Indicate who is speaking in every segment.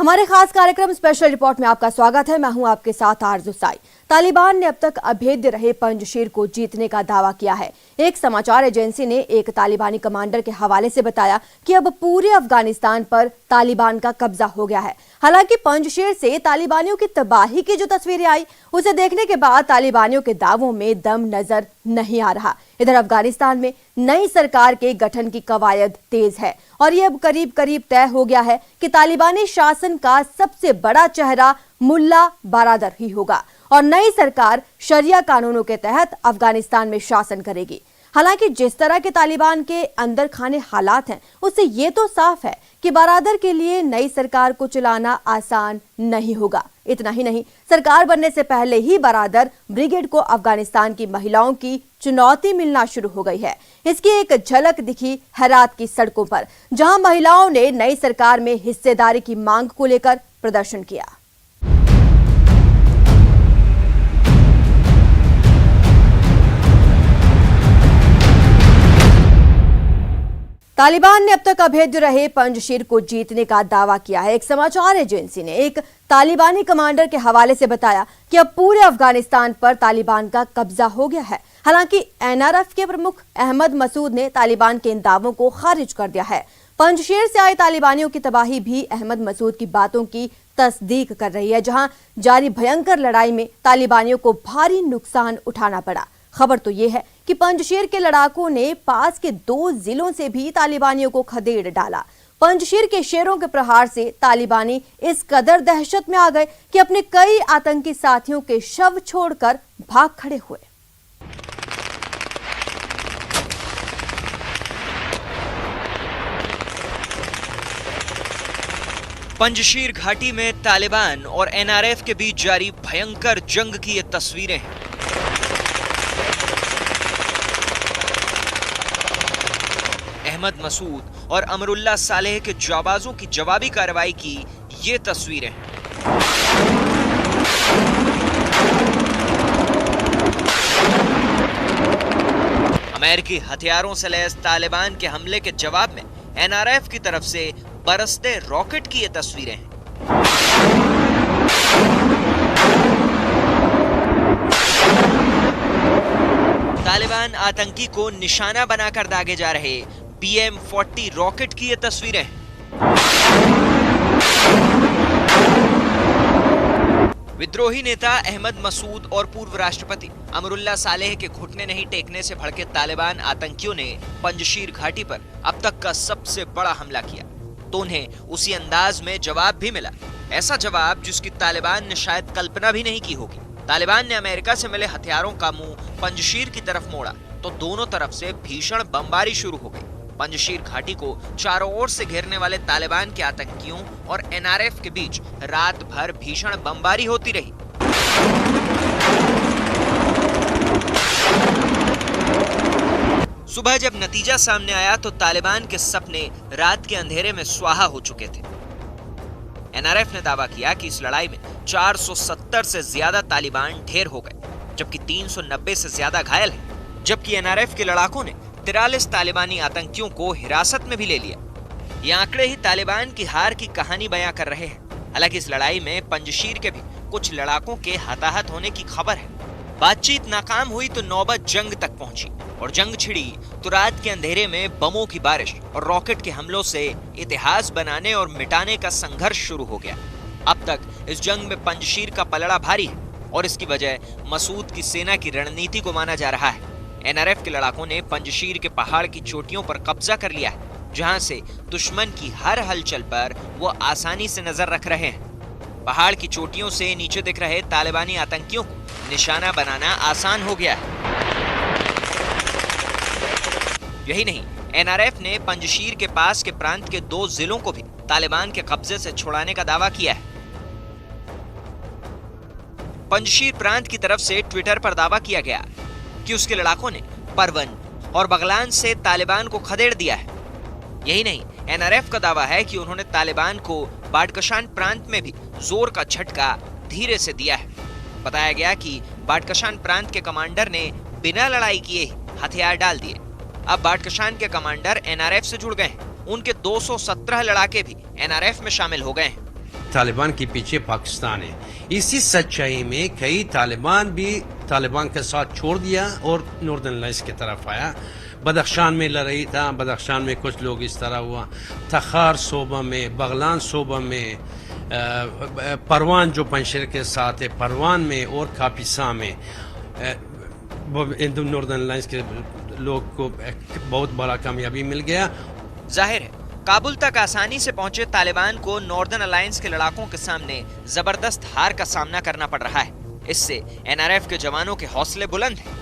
Speaker 1: हमारे खास कार्यक्रम स्पेशल रिपोर्ट में आपका स्वागत है। मैं हूं आपके साथ आरजू साई। तालिबान ने अब तक अभेद्य रहे पंजशीर को जीतने का दावा किया है। एक समाचार एजेंसी ने एक तालिबानी कमांडर के हवाले से बताया कि अब पूरे अफगानिस्तान पर तालिबान का कब्जा हो गया है। हालांकि पंजशीर से तालिबानियों की तबाही की जो तस्वीरें आई, उसे देखने के बाद तालिबानियों के दावों में दम नजर नहीं आ रहा। इधर अफगानिस्तान में नई सरकार के गठन की कवायद तेज है और ये अब करीब करीब तय हो गया है कि तालिबानी शासन का सबसे बड़ा चेहरा मुल्ला बारादर ही होगा और नई सरकार शरिया कानूनों के तहत अफगानिस्तान में शासन करेगी। हालांकि जिस तरह के तालिबान के अंदर खाने हालात हैं, उससे ये तो साफ है कि बारादर के लिए नई सरकार को चलाना आसान नहीं होगा। इतना ही नहीं, सरकार बनने से पहले ही बारादर ब्रिगेड को अफगानिस्तान की महिलाओं की चुनौती मिलना शुरू हो गई है। इसकी एक झलक दिखी हेरात की सड़कों पर, जहां महिलाओं ने नई सरकार में हिस्सेदारी की मांग को लेकर प्रदर्शन किया। तालिबान ने अब तक अभेद्य रहे पंजशीर को जीतने का दावा किया है। एक समाचार एजेंसी ने एक तालिबानी कमांडर के हवाले से बताया कि अब पूरे अफगानिस्तान पर तालिबान का कब्जा हो गया है। हालांकि एनआरएफ के प्रमुख अहमद मसूद ने तालिबान के इन दावों को खारिज कर दिया है। पंजशीर से आए तालिबानियों की तबाही भी अहमद मसूद की बातों की तस्दीक कर रही है, जहां जारी भयंकर लड़ाई में तालिबानियों को भारी नुकसान उठाना पड़ा। खबर तो ये है कि पंजशीर के लड़ाकों ने पास के 2 जिलों से भी तालिबानियों को खदेड़ डाला। पंजशीर के शेरों के प्रहार से तालिबानी इस कदर दहशत में आ गए कि अपने कई आतंकी साथियों के शव छोड़कर भाग खड़े हुए।
Speaker 2: पंजशीर घाटी में तालिबान और एनआरएफ के बीच जारी भयंकर जंग की ये तस्वीरें हैं। अहमद मसूद और अमरुल्लाह सालेह के जाबाजों की जवाबी कार्रवाई की ये तस्वीरें हैं। अमेरिकी हथियारों से लैस तालिबान के हमले के जवाब में एनआरएफ की तरफ से बरसते रॉकेट की ये तस्वीरें हैं। तालिबान आतंकी को निशाना बनाकर दागे जा रहे PM-40 रॉकेट की ये तस्वीरें हैं। विद्रोही नेता अहमद मसूद और पूर्व राष्ट्रपति अमरुल्लाह सालेह के घुटने नहीं टेकने से भड़के तालिबान आतंकियों ने पंजशीर घाटी पर अब तक का सबसे बड़ा हमला किया, तो उन्हें उसी अंदाज में जवाब भी मिला। ऐसा जवाब जिसकी तालिबान ने शायद कल्पना भी नहीं की होगी। तालिबान ने अमेरिका से मिले हथियारों का मुंह पंजशीर की तरफ मोड़ा तो दोनों तरफ से भीषण बमबारी शुरू हो गई। पंजशीर घाटी को चारों ओर से घेरने वाले तालिबान के आतंकियों और एनआरएफ के बीच रात भर भीषण बमबारी होती रही। सुबह जब नतीजा सामने आया तो तालिबान के सपने रात के अंधेरे में स्वाहा हो चुके थे। एनआरएफ ने दावा किया कि इस लड़ाई में 470 से ज्यादा तालिबान ढेर हो गए, जबकि 390 से ज्यादा घायल हैं। जबकि एनआरएफ के लड़ाकों ने 43 तालिबानी आतंकियों को हिरासत में भी ले लिया। ये आंकड़े ही तालिबान की हार की कहानी बयां कर रहे हैं। हालांकि इस लड़ाई में पंजशीर के भी कुछ लड़ाकों के हताहत होने की खबर है। बातचीत नाकाम हुई तो नौबत जंग तक पहुंची और जंग छिड़ी तो रात के अंधेरे में बमों की बारिश और रॉकेट के हमलों से इतिहास बनाने और मिटाने का संघर्ष शुरू हो गया। अब तक इस जंग में पंजशीर का पलड़ा भारी है और इसकी वजह मसूद की सेना की रणनीति को माना जा रहा है। एनआरएफ के लड़ाकों ने पंजशीर के पहाड़ की चोटियों पर कब्जा कर लिया है, जहां से दुश्मन की हर हलचल पर वो आसानी से नजर रख रहे हैं। पहाड़ की चोटियों से नीचे दिख रहे तालिबानी आतंकियों को निशाना बनाना आसान हो गया है। यही नहीं, एनआरएफ ने पंजशीर के पास के प्रांत के 2 जिलों को भी तालिबान के कब्जे से छुड़ाने का दावा किया है। पंजशीर प्रांत की तरफ से ट्विटर पर दावा किया गया कि उसके लड़ाकों ने परवन और बगलान से तालिबान को खदेड़ दिया है। यही नहीं, एनआरएफ का दावा है कि उन्होंने तालिबान को बाडकशान प्रांत में भी जोर का झटका धीरे से दिया है। बताया गया कि बाडकशान प्रांत के कमांडर ने बिना लड़ाई किए हथियार डाल दिए। अब बाडकशान के कमांडर एनआरएफ से जुड़ गए हैं। उनके 217 लड़ाके भी एनआरएफ में शामिल हो गए हैं।
Speaker 3: तालिबान के पीछे पाकिस्तान है। इसी सच्चाई में कई तालिबान भी तालिबान के साथ छोड़ दिया और नॉर्दर्न लाइन्स की तरफ आया। बदख्शान में लड़ाई था, बदख्शान में कुछ लोग इस तरह हुआ, तखार सूबा में, बगलान सूबा में, परवान जो पंशेर के साथ है, परवान में और कापिसा में नॉर्दर्न लाइन्स के लोग को बहुत बड़ा कामयाबी मिल गया।
Speaker 2: जाहिर है काबुल तक आसानी से पहुंचे तालिबान को नॉर्दर्न अलायंस के लड़ाकों के सामने जबरदस्त हार का सामना करना पड़ रहा है। इससे एनआरएफ के जवानों के हौसले बुलंद हैं।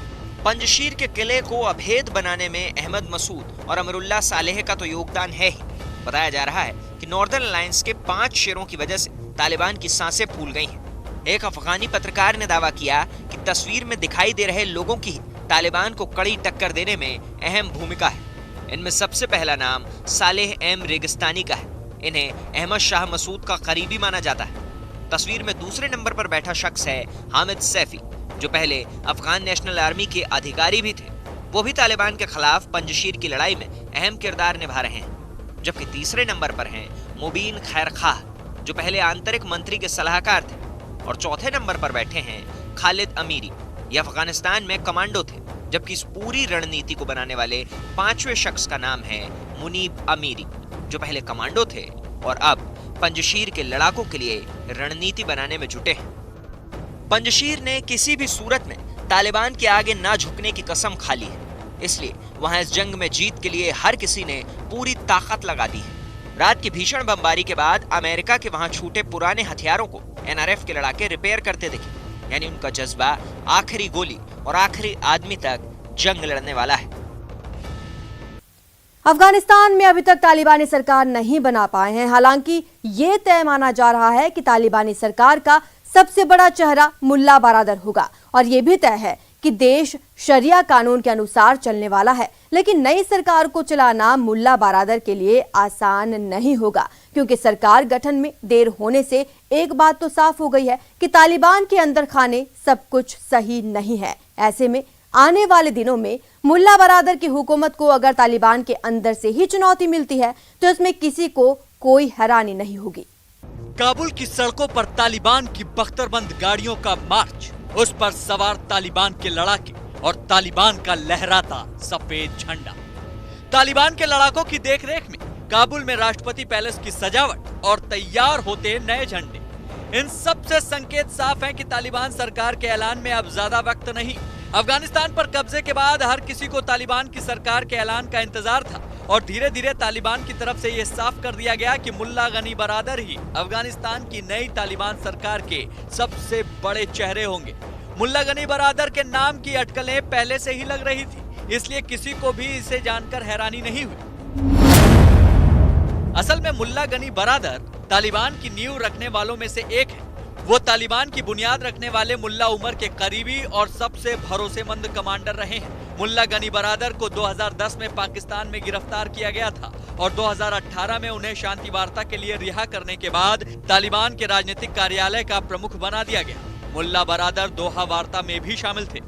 Speaker 2: पंजशीर के किले को अभेद बनाने में अहमद मसूद और अमरुल्लाह सालेह का तो योगदान है ही। बताया जा रहा है कि नॉर्दर्न अलायंस के 5 शेरों की वजह से तालिबान की सांसें फूल गई हैं। एक अफगानी पत्रकार ने दावा किया कि तस्वीर में दिखाई दे रहे लोगों की ही तालिबान को कड़ी टक्कर देने में अहम भूमिका है। इनमें सबसे पहला नाम सालेह एम रेगिस्तानी का है। इन्हें अहमद शाह मसूद का करीबी माना जाता है। तस्वीर में दूसरे नंबर पर बैठा शख्स है हामिद सैफी, जो पहले अफगान नेशनल आर्मी के अधिकारी भी थे। वो भी तालिबान के खिलाफ पंजशीर की लड़ाई में अहम किरदार निभा रहे हैं। जबकि तीसरे नंबर पर हैं मुबीन खैर खाह, जो पहले आंतरिक मंत्री के सलाहकार थे। और चौथे नंबर पर बैठे हैं खालिद अमीरी, ये अफगानिस्तान में कमांडो थे। जबकि इस पूरी रणनीति को बनाने वाले 5वें शख्स का नाम है मुनीब अमीरी, जो पहले कमांडो थे और अब पंजशीर के लड़ाकों के लिए रणनीति बनाने में जुटे हैं। पंजशीर ने किसी भी सूरत में तालिबान के आगे ना झुकने की कसम खा ली है। इसलिए वहां इस जंग में जीत के लिए हर किसी ने पूरी ताकत लगा दी है। रात की भीषण बमबारी के बाद अमेरिका के वहां छूटे पुराने हथियारों को एनआरएफ के लड़ाके रिपेयर करते दिखे। यानी उनका जज्बा आखिरी गोली और आखिरी आदमी तक जंग लड़ने वाला है।
Speaker 1: अफगानिस्तान में अभी तक तालिबानी सरकार नहीं बना पाए हैं। हालांकि ये तय माना जा रहा है कि तालिबानी सरकार का सबसे बड़ा चेहरा मुल्ला बरादर होगा और ये भी तय है कि देश शरिया कानून के अनुसार चलने वाला है। लेकिन नई सरकार को चलाना मुल्ला बरादर के लिए आसान नहीं होगा, क्योंकि सरकार गठन में देर होने से एक बात तो साफ हो गई है कि तालिबान के अंदर खाने सब कुछ सही नहीं है। ऐसे में आने वाले दिनों में मुल्ला बरादर की हुकूमत को अगर तालिबान के अंदर से ही चुनौती मिलती है तो इसमें किसी को कोई हैरानी नहीं होगी।
Speaker 4: काबुल की सड़कों पर तालिबान की बख्तरबंद गाड़ियों का मार्च, उस पर सवार तालिबान के लड़ाके और तालिबान का लहराता सफेद झंडा। तालिबान के लड़ाकों की देखरेख में काबुल में राष्ट्रपति पैलेस की सजावट और तैयार होते नए झंडे। इन सब से संकेत साफ है कि तालिबान सरकार के ऐलान में अब ज्यादा वक्त नहीं। अफगानिस्तान पर कब्जे के बाद हर किसी को तालिबान की सरकार के ऐलान का इंतजार था और धीरे धीरे तालिबान की तरफ से यह साफ कर दिया गया कि मुल्ला गनी बरादर ही अफगानिस्तान की नई तालिबान सरकार के सबसे बड़े चेहरे होंगे। मुल्ला गनी बरादर के नाम की अटकलें पहले से ही लग रही थी, इसलिए किसी को भी इसे जानकर हैरानी नहीं हुई। असल में मुल्ला गनी बरादर तालिबान की नींव रखने वालों में से एक है। वो तालिबान की बुनियाद रखने वाले मुल्ला उमर के करीबी और सबसे भरोसेमंद कमांडर रहे हैं। मुल्ला गनी बरादर को 2010 में पाकिस्तान में गिरफ्तार किया गया था और 2018 में उन्हें शांति वार्ता के लिए रिहा करने के बाद तालिबान के राजनीतिक कार्यालय का प्रमुख बना दिया गया। मुल्ला बरादर दोहा वार्ता में भी शामिल थे।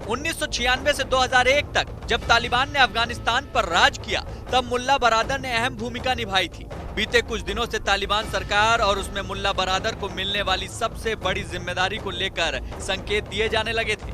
Speaker 4: 1996 से 2001 तक जब तालिबान ने अफगानिस्तान पर राज किया, तब मुल्ला बरादर ने अहम भूमिका निभाई थी। बीते कुछ दिनों से तालिबान सरकार और उसमें मुल्ला बरादर को मिलने वाली सबसे बड़ी जिम्मेदारी को लेकर संकेत दिए जाने लगे थे।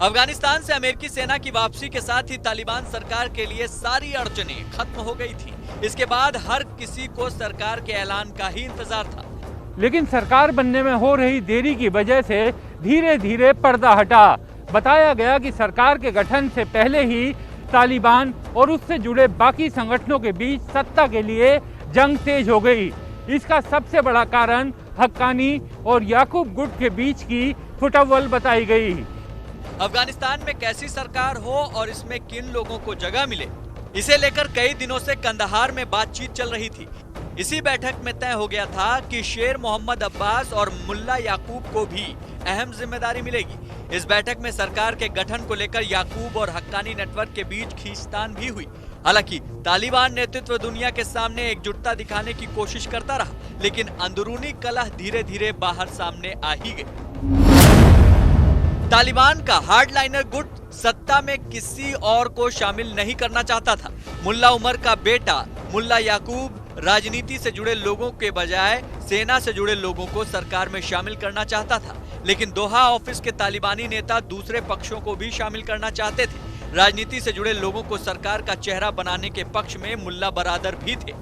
Speaker 4: अफगानिस्तान से अमेरिकी सेना की वापसी के साथ ही तालिबान सरकार के लिए सारी अड़चनें खत्म हो गई थी। इसके बाद हर किसी को सरकार के ऐलान का ही इंतजार था।
Speaker 5: लेकिन सरकार बनने में हो रही देरी की वजह से धीरे धीरे पर्दा हटा। बताया गया कि सरकार के गठन से पहले ही तालिबान और उससे जुड़े बाकी संगठनों के बीच सत्ता के लिए जंग तेज हो गई। इसका सबसे बड़ा कारण हक्कानी और याकूब गुट के बीच की फुटअव्वल बताई गई।
Speaker 4: अफगानिस्तान में कैसी सरकार हो और इसमें किन लोगों को जगह मिले, इसे लेकर कई दिनों से कंदहार में बातचीत चल रही थी। इसी बैठक में तय हो गया था कि शेर मोहम्मद अब्बास और मुल्ला याकूब को भी अहम जिम्मेदारी मिलेगी। इस बैठक में सरकार के गठन को लेकर याकूब और हक्कानी नेटवर्क के बीच खींचतान भी हुई। हालांकि तालिबान नेतृत्व दुनिया के सामने एकजुटता दिखाने की कोशिश करता रहा, लेकिन अंदरूनी कलह धीरे धीरे बाहर सामने आ ही गई। तालिबान का हार्डलाइनर गुट सत्ता में किसी और को शामिल नहीं करना चाहता था। मुल्ला उमर का बेटा मुल्ला याकूब राजनीति से जुड़े लोगों के बजाय सेना से जुड़े लोगों को सरकार में शामिल करना चाहता था, लेकिन दोहा ऑफिस के तालिबानी नेता दूसरे पक्षों को भी शामिल करना चाहते थे। राजनीति से जुड़े लोगों को सरकार का चेहरा बनाने के पक्ष में मुल्ला बरादर भी थे।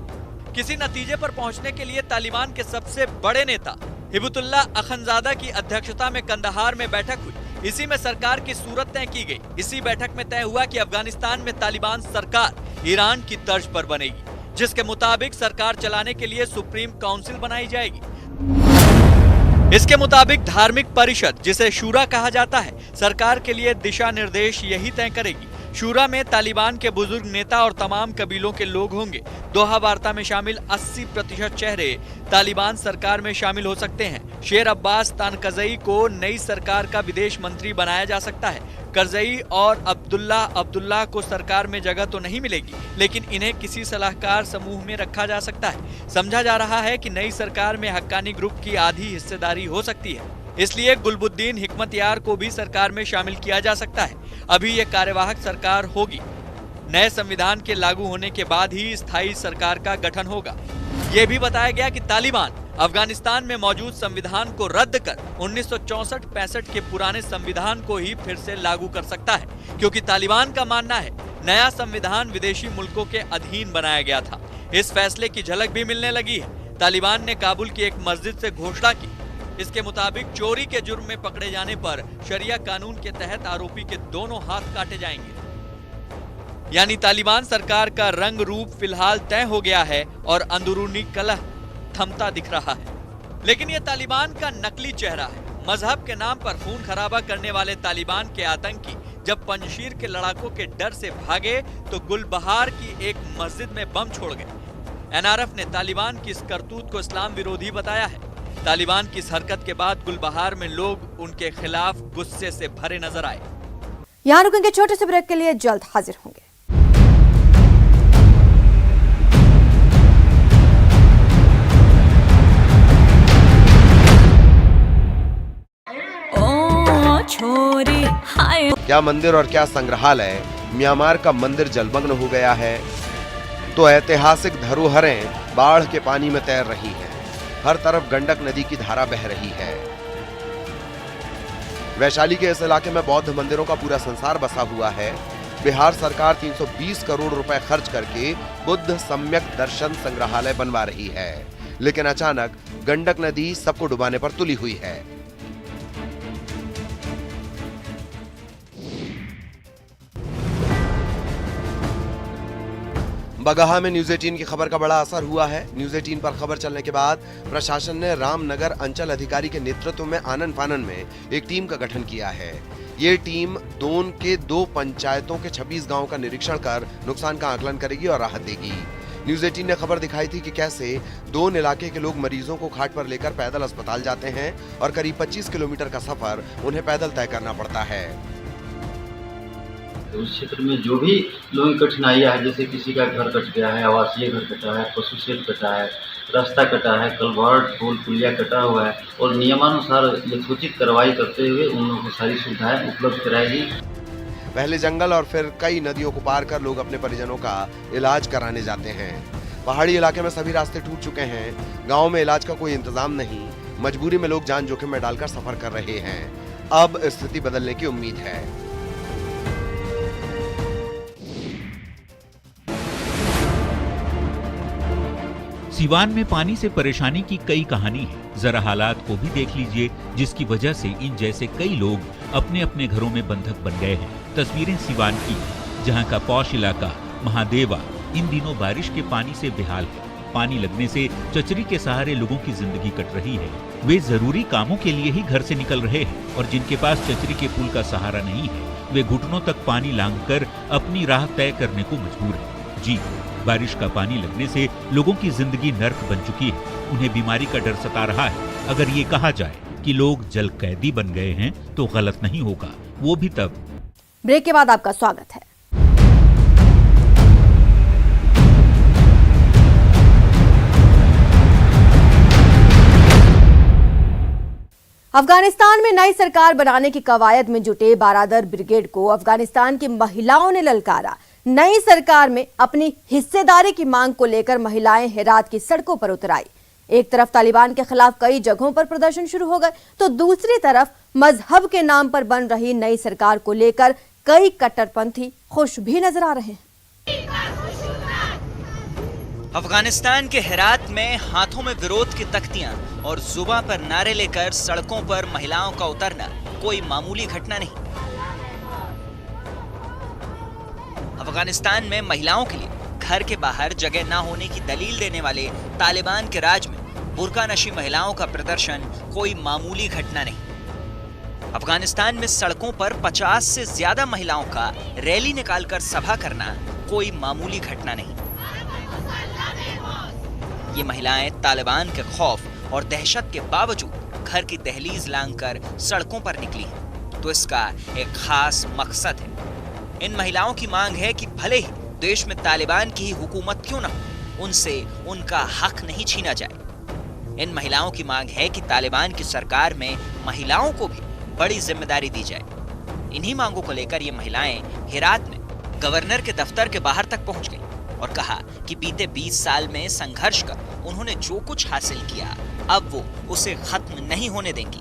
Speaker 4: किसी नतीजे पर पहुंचने के लिए तालिबान के सबसे बड़े नेता हिबतुल्लाह अखंजादा की अध्यक्षता में कंदहार में बैठक हुई। इसी में सरकार की सूरत तय की गई। इसी बैठक में तय हुआ कि अफगानिस्तान में तालिबान सरकार ईरान की तर्ज पर बनेगी, जिसके मुताबिक सरकार चलाने के लिए सुप्रीम काउंसिल बनाई जाएगी। इसके मुताबिक धार्मिक परिषद, जिसे शूरा कहा जाता है, सरकार के लिए दिशा निर्देश यही तय करेगी। शूरा में तालिबान के बुजुर्ग नेता और तमाम कबीलों के लोग होंगे। दोहा वार्ता में शामिल 80% चेहरे तालिबान सरकार में शामिल हो सकते हैं। शेर अब्बास तानकज़ई को नई सरकार का विदेश मंत्री बनाया जा सकता है। करज़ई और अब्दुल्लाह को सरकार में जगह तो नहीं मिलेगी, लेकिन इन्हें किसी सलाहकार समूह में रखा जा सकता है। समझा जा रहा है कि नई सरकार में हक्कानी ग्रुप की आधी हिस्सेदारी हो सकती है, इसलिए गुलबुद्दीन हिकमतयार को भी सरकार में शामिल किया जा सकता है। अभी ये कार्यवाहक सरकार होगी। नए संविधान के लागू होने के बाद ही स्थायी सरकार का गठन होगा। ये भी बताया गया कि तालिबान अफगानिस्तान में मौजूद संविधान को रद्द कर 1964-65 के पुराने संविधान को ही फिर से लागू कर सकता है, क्योंकि तालिबान का मानना है नया संविधान विदेशी मुल्कों के अधीन बनाया गया था। इस फैसले की झलक भी मिलने लगी है। तालिबान ने काबुल की एक मस्जिद से घोषणा की। इसके मुताबिक चोरी के जुर्म में पकड़े जाने पर शरिया कानून के तहत आरोपी के दोनों हाथ काटे जाएंगे। यानी तालिबान सरकार का रंग रूप फिलहाल तय हो गया है और अंदरूनी कलह थमता दिख रहा है। लेकिन यह तालिबान का नकली चेहरा है। मजहब के नाम पर खून खराबा करने वाले तालिबान के आतंकी जब पंजशीर के लड़ाकों के डर से भागे तो गुलबहार की एक मस्जिद में बम छोड़ गए। एनआरएफ ने तालिबान की इस करतूत को इस्लाम विरोधी बताया है। तालिबान की इस हरकत के बाद गुलबहार में लोग उनके खिलाफ गुस्से से भरे नजर आए।
Speaker 1: यहाँ रुकेंगे छोटे से ब्रेक के लिए, जल्द हाजिर होंगे।
Speaker 6: क्या मंदिर और क्या संग्रहालय। म्यांमार का मंदिर जलमग्न हो गया है तो ऐतिहासिक धरोहरें बाढ़ के पानी में तैर रही हैं। हर तरफ गंडक नदी की धारा बह रही है। वैशाली के इस इलाके में बौद्ध मंदिरों का पूरा संसार बसा हुआ है। बिहार सरकार 320 करोड़ रुपए खर्च करके बुद्ध सम्यक दर्शन संग्रहालय बनवा रही है, लेकिन अचानक गंडक नदी सबको डुबाने पर तुली हुई है। बगहा में न्यूज 18 की खबर का बड़ा असर हुआ है। न्यूज 18 पर खबर चलने के बाद प्रशासन ने रामनगर अंचल अधिकारी के नेतृत्व में आनन फानन में एक टीम का गठन किया है। ये टीम दोन के 2 पंचायतों के 26 गांवों का निरीक्षण कर नुकसान का आकलन करेगी और राहत देगी। न्यूज 18 ने खबर दिखाई थी कि कैसे दोन इलाके के लोग मरीजों को खाट पर लेकर पैदल अस्पताल जाते हैं और करीब 25 किलोमीटर का सफर उन्हें पैदल तय करना पड़ता है।
Speaker 7: उस क्षेत्र में जो भी लोगों की कठिनाइयाँ है, जैसे किसी का घर कट गया है, आवासीय घर कटा है, पशु शेड कटा है, रास्ता कटा है, कलवर्ट पुल पुलिया कटा हुआ है, और नियमानुसार यथोचित कार्रवाई करते हुए उन लोगों को सारी सुविधाएं उपलब्ध कराएगी।
Speaker 6: पहले जंगल और फिर कई नदियों को पार कर लोग अपने परिजनों का इलाज कराने जाते हैं। पहाड़ी इलाके में सभी रास्ते टूट चुके हैं। गाँव में इलाज का कोई इंतजाम नहीं। मजबूरी में लोग जान जोखिम में डालकर सफर कर रहे हैं। अब स्थिति बदलने की उम्मीद है।
Speaker 8: सिवान में पानी से परेशानी की कई कहानी है। जरा हालात को भी देख लीजिए, जिसकी वजह से इन जैसे कई लोग अपने अपने घरों में बंधक बन गए हैं। तस्वीरें सिवान की, जहां का पौष इलाका महादेवा इन दिनों बारिश के पानी से बेहाल है। पानी लगने से चचरी के सहारे लोगों की जिंदगी कट रही है। वे जरूरी कामों के लिए ही घर से निकल रहे हैं और जिनके पास चचरी के पुल का सहारा नहीं है, वे घुटनों तक पानी लांघकर अपनी राह तय करने को मजबूर हैं। जी, बारिश का पानी लगने से लोगों की जिंदगी नर्क बन चुकी है। उन्हें बीमारी का डर सता रहा है। अगर ये कहा जाए कि लोग जल कैदी बन गए हैं तो गलत नहीं होगा, वो भी तब।
Speaker 1: ब्रेक के बाद आपका स्वागत है। अफगानिस्तान में नई सरकार बनाने की कवायद में जुटे बारादर ब्रिगेड को अफगानिस्तान की महिलाओं ने ललकारा। नई सरकार में अपनी हिस्सेदारी की मांग को लेकर महिलाएं हेरात की सड़कों पर उतर आई। एक तरफ तालिबान के खिलाफ कई जगहों पर प्रदर्शन शुरू हो गए, तो दूसरी तरफ मजहब के नाम पर बन रही नई सरकार को लेकर कई कट्टरपंथी खुश भी नजर आ रहे हैं।
Speaker 2: अफगानिस्तान के हेरात में हाथों में विरोध की तख्तियां और जुबां पर नारे लेकर सड़कों पर महिलाओं का उतरना कोई मामूली घटना नहीं। अफगानिस्तान में महिलाओं के लिए घर के बाहर जगह न होने की दलील देने वाले तालिबान के राज में बुर्का नशी महिलाओं का प्रदर्शन कोई मामूली घटना नहीं। अफगानिस्तान में सड़कों पर 50 से ज्यादा महिलाओं का रैली निकालकर सभा करना कोई मामूली घटना नहीं। ये महिलाएं तालिबान के खौफ और दहशत के बावजूद घर की दहलीज लांघकर सड़कों पर निकली हैं, तो इसका एक खास मकसद है। इन महिलाओं की मांग है कि भले ही देश में तालिबान की ही हुकूमत क्यों ना हो, उनसे उनका हक नहीं छीना जाए। इन महिलाओं की मांग है कि तालिबान की सरकार में महिलाओं को भी बड़ी जिम्मेदारी दी जाए। इन्हीं मांगों को लेकर ये महिलाएं हेरात में गवर्नर के दफ्तर के बाहर तक पहुंच गईं और कहा कि बीते 20 साल में संघर्ष कर उन्होंने जो कुछ हासिल किया, अब वो उसे खत्म नहीं होने देंगी।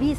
Speaker 9: 20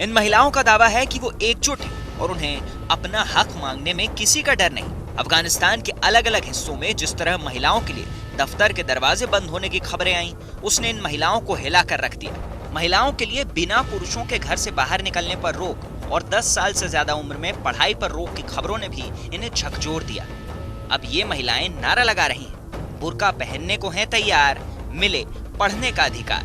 Speaker 2: इन महिलाओं का दावा है कि वो एकजुट हैं और उन्हें अपना हक मांगने में किसी का डर नहीं। अफगानिस्तान के अलग अलग हिस्सों में जिस तरह महिलाओं के लिए दफ्तर के दरवाजे बंद होने की खबरें आईं, उसने इन महिलाओं को हिला कर रख दिया। महिलाओं के लिए बिना पुरुषों के घर से बाहर निकलने पर रोक और 10 साल से ज्यादा उम्र में पढ़ाई पर रोक की खबरों ने भी इन्हें झकझोर दिया। अब ये महिलाएं नारा लगा रही हैं, बुर्का पहनने को हैं तैयार, मिले पढ़ने का अधिकार।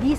Speaker 9: 20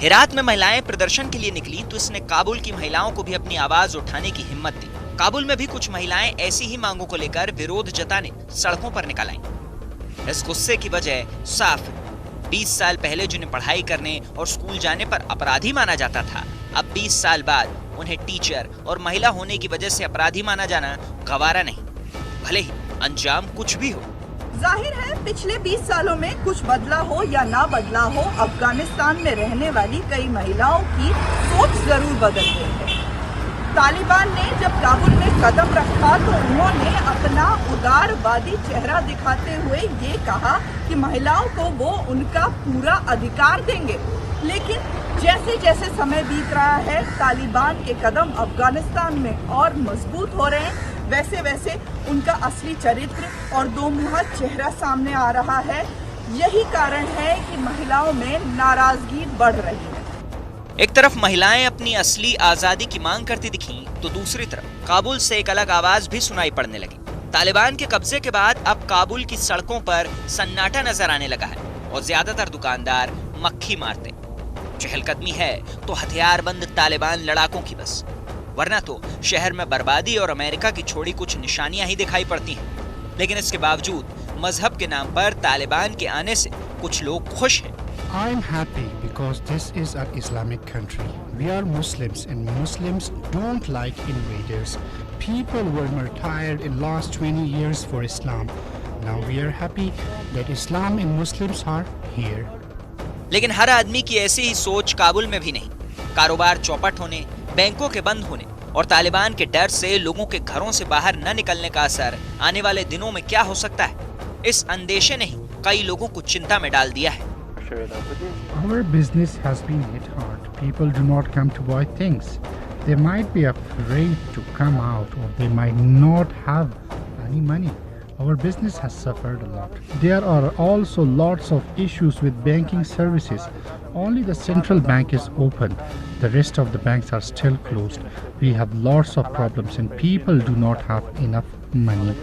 Speaker 2: हेरात में महिलाएं प्रदर्शन के लिए निकली तो इसने काबुल की महिलाओं को भी अपनी आवाज उठाने की हिम्मत दी। काबुल में भी कुछ महिलाएं ऐसी ही मांगों को लेकर विरोध जताने सड़कों पर निकल आईं। इस गुस्से की वजह साफ है। 20 साल पहले जिन्हें पढ़ाई करने और स्कूल जाने पर अपराधी माना जाता था, अब 20 साल बाद उन्हें टीचर और महिला होने की वजह से अपराधी माना जाना गवारा नहीं, भले ही अंजाम कुछ भी हो।
Speaker 10: जाहिर है पिछले 20 सालों में कुछ बदला हो या ना बदला हो, अफगानिस्तान में रहने वाली कई महिलाओं की सोच जरूर बदल गई है। तालिबान ने जब काबुल में कदम रखा तो उन्होंने अपना उदारवादी चेहरा दिखाते हुए ये कहा कि महिलाओं को वो उनका पूरा अधिकार देंगे। लेकिन जैसे जैसे समय बीत रहा है, तालिबान के कदम अफगानिस्तान में और मजबूत हो रहे हैं, वैसे वैसे उनका असली चरित्र और दोमुहा चेहरा सामने आ रहा है। यही कारण है कि महिलाओं में नाराजगी बढ़ रही है।
Speaker 2: एक तरफ महिलाएं अपनी असली आजादी की मांग करती दिखीं, तो दूसरी तरफ काबुल से एक अलग आवाज भी सुनाई पड़ने लगी। तालिबान के कब्जे के बाद अब काबुल की सड़कों पर सन्नाटा नजर आने लगा है और ज्यादातर दुकानदार मक्खी मारते। चहलकदमी है तो हथियारबंद तालिबान लड़ाकों की बस, वरना तो शहर में बर्बादी और अमेरिका की छोड़ी कुछ निशानियां ही दिखाई पड़ती हैं। लेकिन इसके बावजूद मजहब के नाम पर तालिबान के आने से कुछ लोग खुश हैं।
Speaker 11: I'm happy because this is an Islamic country. We are Muslims and Muslims don't like invaders. People were martyred in last 20 years for Islam. Now we are happy that Islam and Muslims are here.
Speaker 2: लेकिन हर आदमी की ऐसी ही सोच काबुल में भी नहीं। कारोबार चौपट होने, बैंकों के बंद होने और तालिबान के डर से लोगों के घरों से बाहर न निकलने का असर आने वाले दिनों में क्या हो सकता है, इस अंदेशे ने ही कई लोगों को चिंता में डाल दिया है।
Speaker 11: Our business has been hit hard. People do not come to buy things. They might be afraid to come out or they might not have any money. Our business has suffered a lot. There are also lots of issues with banking services. Only the central bank is open. The rest of the banks are still closed. We have lots of problems and people do not have enough money.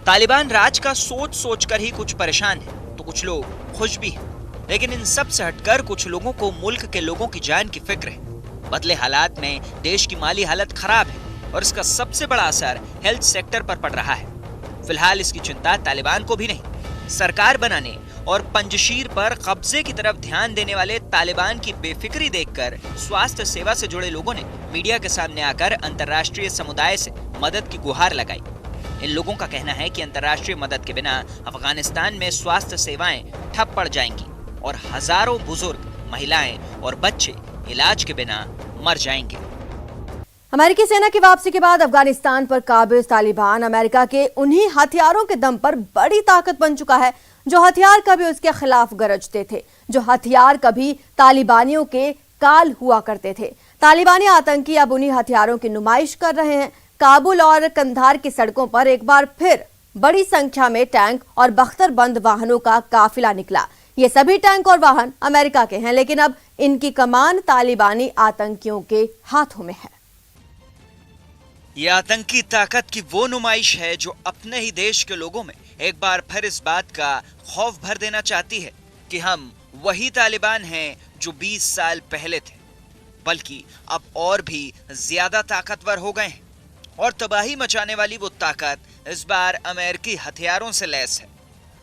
Speaker 2: Taliban राज का सोच सोच कर ही कुछ परेशान है तो कुछ लोग खुश भी हैं। लेकिन इन सब से हटकर कुछ लोगों को मुल्क के लोगों की जान की फिक्र है। बदले हालात में देश की माली हालत खराब है और इसका सबसे बड़ा असर हेल्थ सेक्टर पर पड़ रहा है। फिलहाल इसकी चिंता तालिबान को भी नहीं, सरकार बनाने और पंजशीर पर कब्जे की तरफ ध्यान देने वाले तालिबान की बेफिक्री देखकर स्वास्थ्य सेवा से जुड़े लोगों ने मीडिया के सामने आकर अंतर्राष्ट्रीय समुदाय से मदद की गुहार लगाई। इन लोगों का कहना है कि अंतर्राष्ट्रीय मदद के बिना अफगानिस्तान में स्वास्थ्य सेवाएं ठप पड़ जाएंगी और हजारों बुजुर्ग, महिलाएं और बच्चे इलाज के बिना मर जाएंगे।
Speaker 1: अमेरिकी सेना की वापसी के बाद अफगानिस्तान पर काबिज तालिबान अमेरिका के उन्हीं हथियारों के दम पर बड़ी ताकत बन चुका है जो हथियार कभी उसके खिलाफ गरजते थे, जो हथियार कभी तालिबानियों के काल हुआ करते थे। तालिबानी आतंकी अब उन्हीं हथियारों की नुमाइश कर रहे हैं। काबुल और कंधार की सड़कों पर एक बार फिर बड़ी संख्या में टैंक और बख्तरबंद वाहनों का काफिला निकला। ये सभी टैंक और वाहन अमेरिका के हैं, लेकिन अब इनकी कमान तालिबानी आतंकियों के हाथों में है।
Speaker 2: ये आतंकी ताकत की वो नुमाइश है जो अपने ही देश के लोगों में एक बार फिर इस बात का खौफ भर देना चाहती है कि हम वही तालिबान हैं जो 20 साल पहले थे, बल्कि अब और भी ज्यादा ताकतवर हो गए हैं और तबाही मचाने वाली वो ताकत इस बार अमेरिकी हथियारों से लैस है।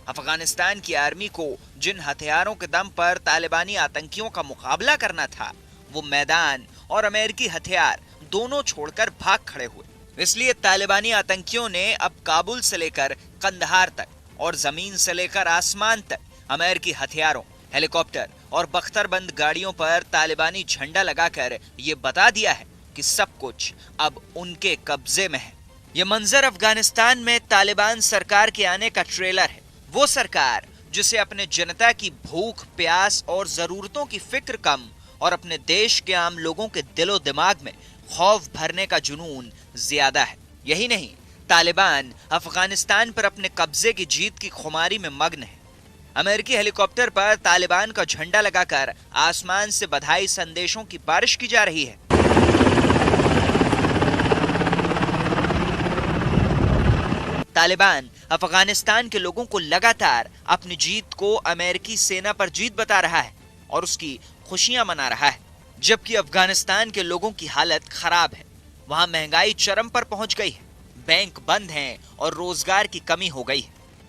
Speaker 2: अफगानिस्तान की आर्मी को जिन हथियारों के दम पर तालिबानी आतंकियों का मुकाबला करना था, वो मैदान और अमेरिकी हथियार दोनों छोड़कर भाग खड़े हुए। इसलिए तालिबानी आतंकियों ने अब काबुल से लेकर कंधार तक और जमीन से लेकर आसमान तक अमेरिकी हथियारों, हेलीकॉप्टर और बख्तरबंद गाड़ियों पर तालिबानी झंडा लगाकर ये बता दिया है कि सब कुछ अब उनके कब्जे में है। ये मंजर अफगानिस्तान में तालिबान सरकार के आने का ट्रेलर है। वो सरकार जिसे अपने जनता की भूख, प्यास और जरूरतों की फिक्र कम और अपने देश के आम लोगों के दिलो दिमाग में खौफ भरने का जुनून ज्यादा है। यही नहीं, तालिबान अफगानिस्तान पर अपने कब्जे की जीत की खुमारी में मग्न है। अमेरिकी हेलीकॉप्टर पर तालिबान का झंडा लगाकर आसमान से बधाई संदेशों की बारिश की जा रही है। तालिबान अफगानिस्तान के लोगों को लगातार अपनी जीत को अमेरिकी सेना पर जीत बता रहा है और उसकी खुशियां मना रहा है, जबकि अफगानिस्तान के लोगों की हालत खराब है। वहां महंगाई चरम पर पहुंच गई है, बैंक बंद हैं और रोजगार की कमी हो गई है।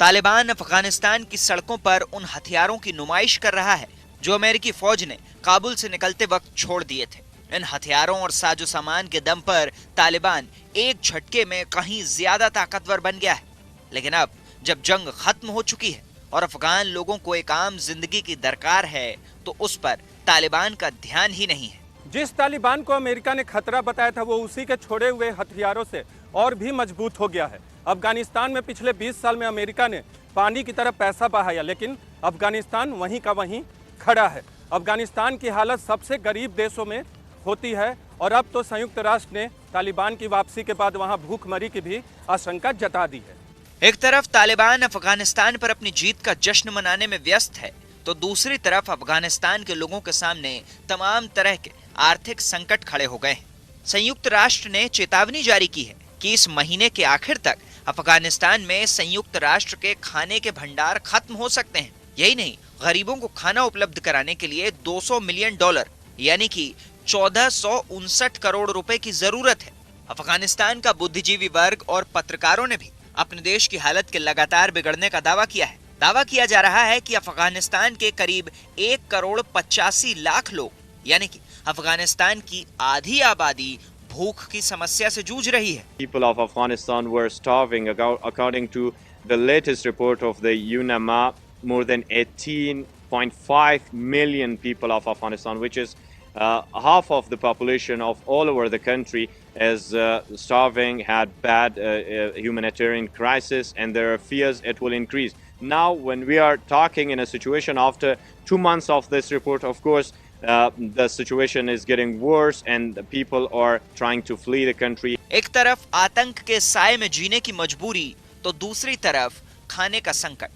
Speaker 2: तालिबान अफगानिस्तान की सड़कों पर उन हथियारों की नुमाइश कर रहा है जो अमेरिकी फौज ने काबुल से निकलते वक्त छोड़ दिए थे। इन हथियारों और साजो सामान के दम पर तालिबान एक झटके में कहीं ज्यादा ताकतवर बन गया है। लेकिन अब जब जंग खत्म हो चुकी है और अफगान लोगों को एक आम जिंदगी की दरकार है, तो उस पर तालिबान का ध्यान ही नहीं है।
Speaker 12: जिस तालिबान को अमेरिका ने खतरा बताया था, वो उसी के छोड़े हुए हथियारों से और भी मजबूत हो गया है। अफगानिस्तान में पिछले 20 साल में अमेरिका ने पानी की तरफ पैसा बहाया, लेकिन अफगानिस्तान वहीं का वहीं खड़ा है। अफगानिस्तान की हालत सबसे गरीब देशों में होती है और अब तो संयुक्त राष्ट्र ने तालिबान की वापसी के बाद वहां भूखमरी की भी आशंका जता दी है।
Speaker 2: एक तरफ तालिबान अफगानिस्तान पर अपनी जीत का जश्न मनाने में व्यस्त है, तो दूसरी तरफ अफगानिस्तान के लोगों के सामने तमाम तरह के आर्थिक संकट खड़े हो गए हैं। संयुक्त राष्ट्र ने चेतावनी जारी की है कि इस महीने के आखिर तक अफगानिस्तान में संयुक्त राष्ट्र के खाने के भंडार खत्म हो सकते हैं। यही नहीं, गरीबों को खाना उपलब्ध कराने के लिए $200 मिलियन यानी कि 1459 करोड़ रुपए की जरूरत है। अफगानिस्तान का बुद्धिजीवी वर्ग और पत्रकारों ने भी अपने देश की हालत के लगातार बिगड़ने का दावा किया है। दावा किया जा रहा है कि अफगानिस्तान के करीब 1,85,00,000 लोग, यानी कि अफगानिस्तान की आधी आबादी भूख की समस्या से जूझ रही है।
Speaker 13: People of Afghanistan were starving according to the latest report of the UNAMA. More than 18 1.5 million people of Afghanistan, which is half of the population of all over the country, is starving, had bad humanitarian crisis, and there are fears it will increase. Now, when we are talking in a situation after 2 months of this report, of course, the situation is getting worse and the people are trying to flee the country.
Speaker 2: एक तरफ आतंक के साए में जीने की मजबूरी तो दूसरी तरफ खाने का संकट।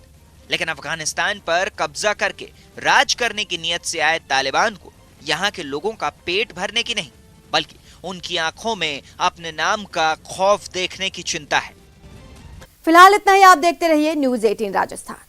Speaker 2: लेकिन अफगानिस्तान पर कब्जा करके राज करने की नियत से आए तालिबान को यहाँ के लोगों का पेट भरने की नहीं, बल्कि उनकी आंखों में अपने नाम का खौफ देखने की चिंता है।
Speaker 1: फिलहाल इतना ही। आप देखते रहिए न्यूज़ 18 राजस्थान।